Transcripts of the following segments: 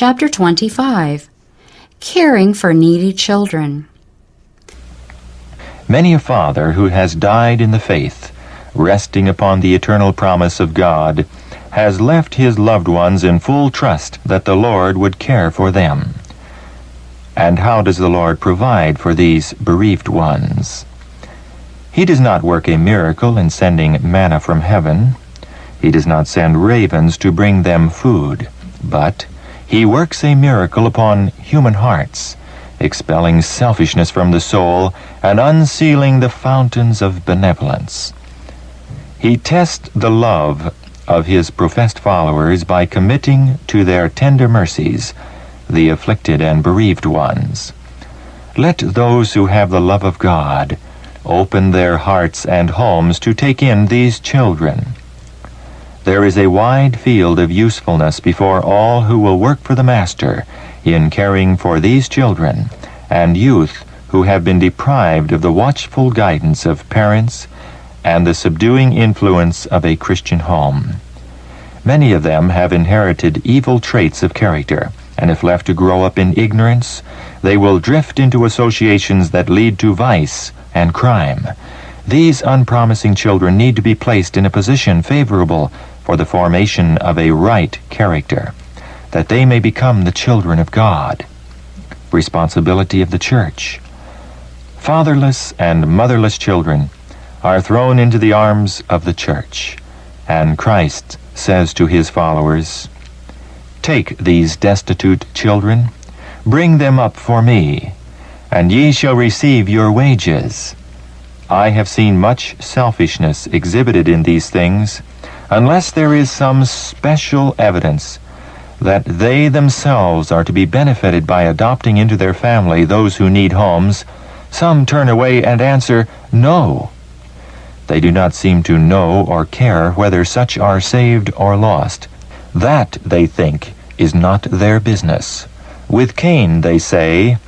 Chapter 25. Caring for Needy Children. Many a father who has died in the faith, resting upon the eternal promise of God, has left his loved ones in full trust that the Lord would care for them. And how does the Lord provide for these bereaved ones? He does not work a miracle in sending manna from heaven. He does not send ravens to bring them food, but He works a miracle upon human hearts, expelling selfishness from the soul and unsealing the fountains of benevolence. He tests the love of His professed followers by committing to their tender mercies the afflicted and bereaved ones. Let those who have the love of God open their hearts and homes to take in these children. There is a wide field of usefulness before all who will work for the Master in caring for these children and youth who have been deprived of the watchful guidance of parents and the subduing influence of a Christian home. Many of them have inherited evil traits of character, and if left to grow up in ignorance, they will drift into associations that lead to vice and crime. These unpromising children need to be placed in a position favorable for the formation of a right character, that they may become the children of God. Responsibility of the Church. Fatherless and motherless children are thrown into the arms of the Church, and Christ says to His followers, "Take these destitute children, bring them up for me, and ye shall receive your wages. I have seen much selfishness exhibited in these things, unless there is some special evidence that they themselves are to be benefited by adopting into their family those who need homes. Some turn away and answer, 'No.' They do not seem to know or care whether such are saved or lost. That, they think, is not their business. With Cain, they say,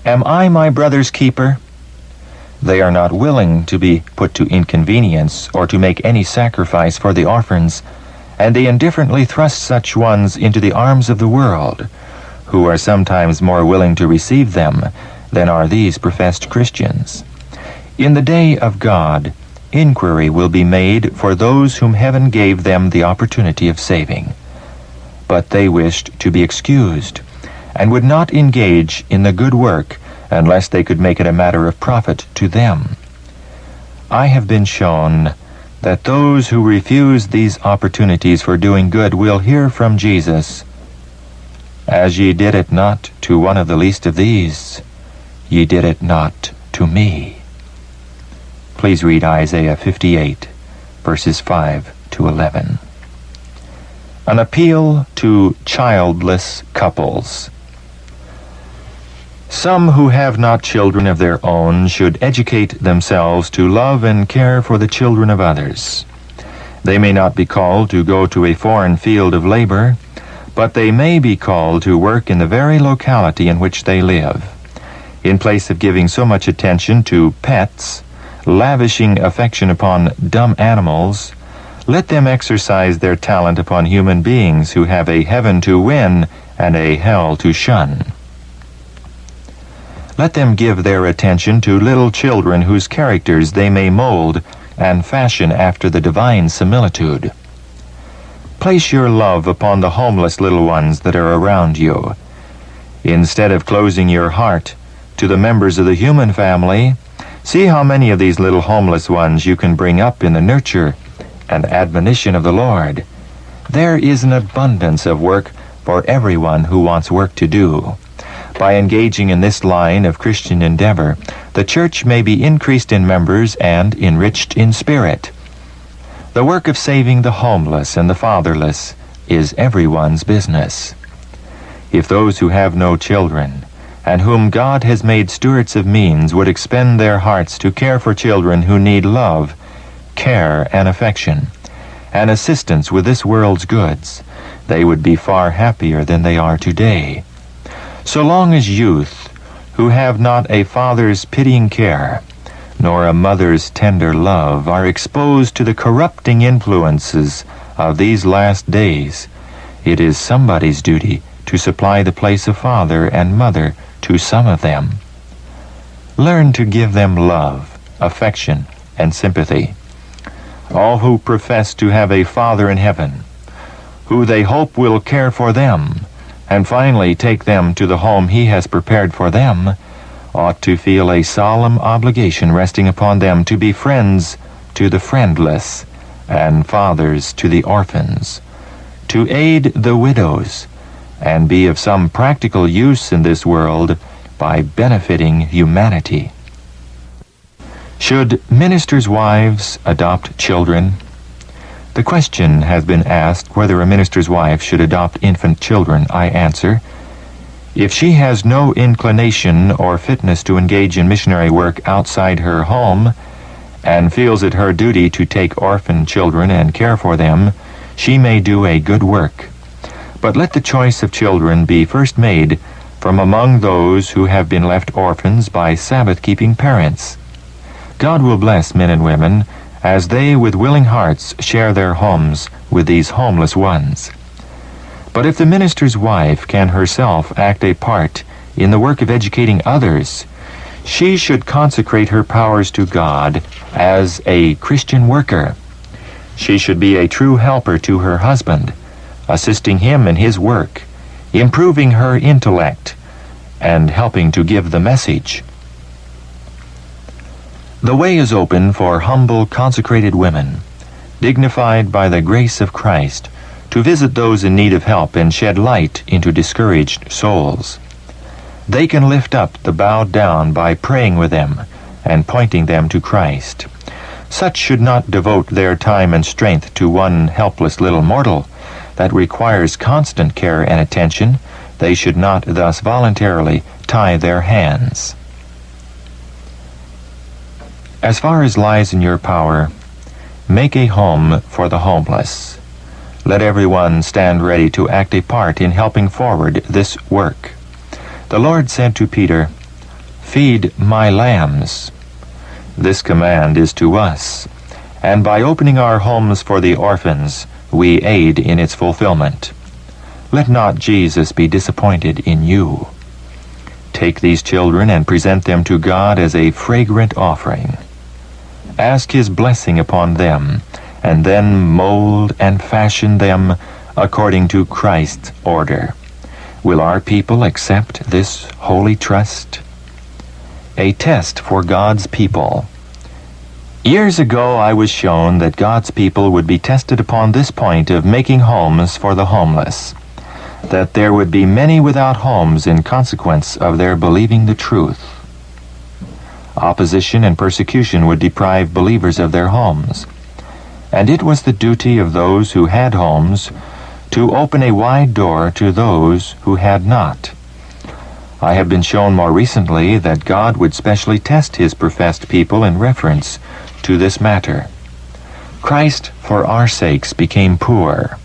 'Am I my brother's keeper?' They are not willing to be put to inconvenience or to make any sacrifice for the orphans, and they indifferently thrust such ones into the arms of the world, who are sometimes more willing to receive them than are these professed Christians. In the day of God, inquiry will be made for those whom heaven gave them the opportunity of saving. But they wished to be excused, and would not engage in the good work unless they could make it a matter of profit to them. I have been shown that those who refuse these opportunities for doing good will hear from Jesus, 'As ye did it not to one of the least of these, ye did it not to me.'" Please read Isaiah 58, verses 5 to 11. An appeal to childless couples. Some who have not children of their own should educate themselves to love and care for the children of others. They may not be called to go to a foreign field of labor, but they may be called to work in the very locality in which they live. In place of giving so much attention to pets, lavishing affection upon dumb animals, let them exercise their talent upon human beings who have a heaven to win and a hell to shun. Let them give their attention to little children whose characters they may mold and fashion after the divine similitude. Place your love upon the homeless little ones that are around you. Instead of closing your heart to the members of the human family, see how many of these little homeless ones you can bring up in the nurture and admonition of the Lord. There is an abundance of work for everyone who wants work to do. By engaging in this line of Christian endeavor, the church may be increased in members and enriched in spirit. The work of saving the homeless and the fatherless is everyone's business. If those who have no children, and whom God has made stewards of means, would expend their hearts to care for children who need love, care, and affection, and assistance with this world's goods, they would be far happier than they are today. So long as youth, who have not a father's pitying care, nor a mother's tender love, are exposed to the corrupting influences of these last days, it is somebody's duty to supply the place of father and mother to some of them. Learn to give them love, affection, and sympathy. All who profess to have a Father in heaven, who they hope will care for them, and finally take them to the home He has prepared for them, ought to feel a solemn obligation resting upon them to be friends to the friendless and fathers to the orphans, to aid the widows, and be of some practical use in this world by benefiting humanity. Should ministers' wives adopt children? The question has been asked whether a minister's wife should adopt infant children. I answer, if she has no inclination or fitness to engage in missionary work outside her home and feels it her duty to take orphan children and care for them, she may do a good work. But let the choice of children be first made from among those who have been left orphans by Sabbath-keeping parents. God will bless men and women as they with willing hearts share their homes with these homeless ones. But if the minister's wife can herself act a part in the work of educating others, she should consecrate her powers to God as a Christian worker. She should be a true helper to her husband, assisting him in his work, improving her intellect, and helping to give the message. The way is open for humble, consecrated women, dignified by the grace of Christ, to visit those in need of help and shed light into discouraged souls. They can lift up the bowed down by praying with them and pointing them to Christ. Such should not devote their time and strength to one helpless little mortal that requires constant care and attention. They should not thus voluntarily tie their hands. As far as lies in your power, make a home for the homeless. Let everyone stand ready to act a part in helping forward this work. The Lord said to Peter, "Feed my lambs." This command is to us, and by opening our homes for the orphans, we aid in its fulfillment. Let not Jesus be disappointed in you. Take these children and present them to God as a fragrant offering. Ask His blessing upon them, and then mold and fashion them according to Christ's order. Will our people accept this holy trust? A test for God's people. Years ago I was shown that God's people would be tested upon this point of making homes for the homeless, that there would be many without homes in consequence of their believing the truth. Opposition and persecution would deprive believers of their homes, and it was the duty of those who had homes to open a wide door to those who had not. I have been shown more recently that God would specially test His professed people in reference to this matter. Christ, for our sakes, became poor,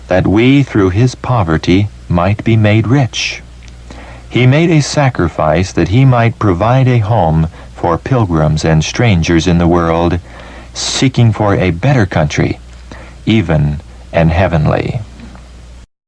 that we, through His poverty, might be made rich. He made a sacrifice that He might provide a home for pilgrims and strangers in the world, seeking for a better country, even and heavenly.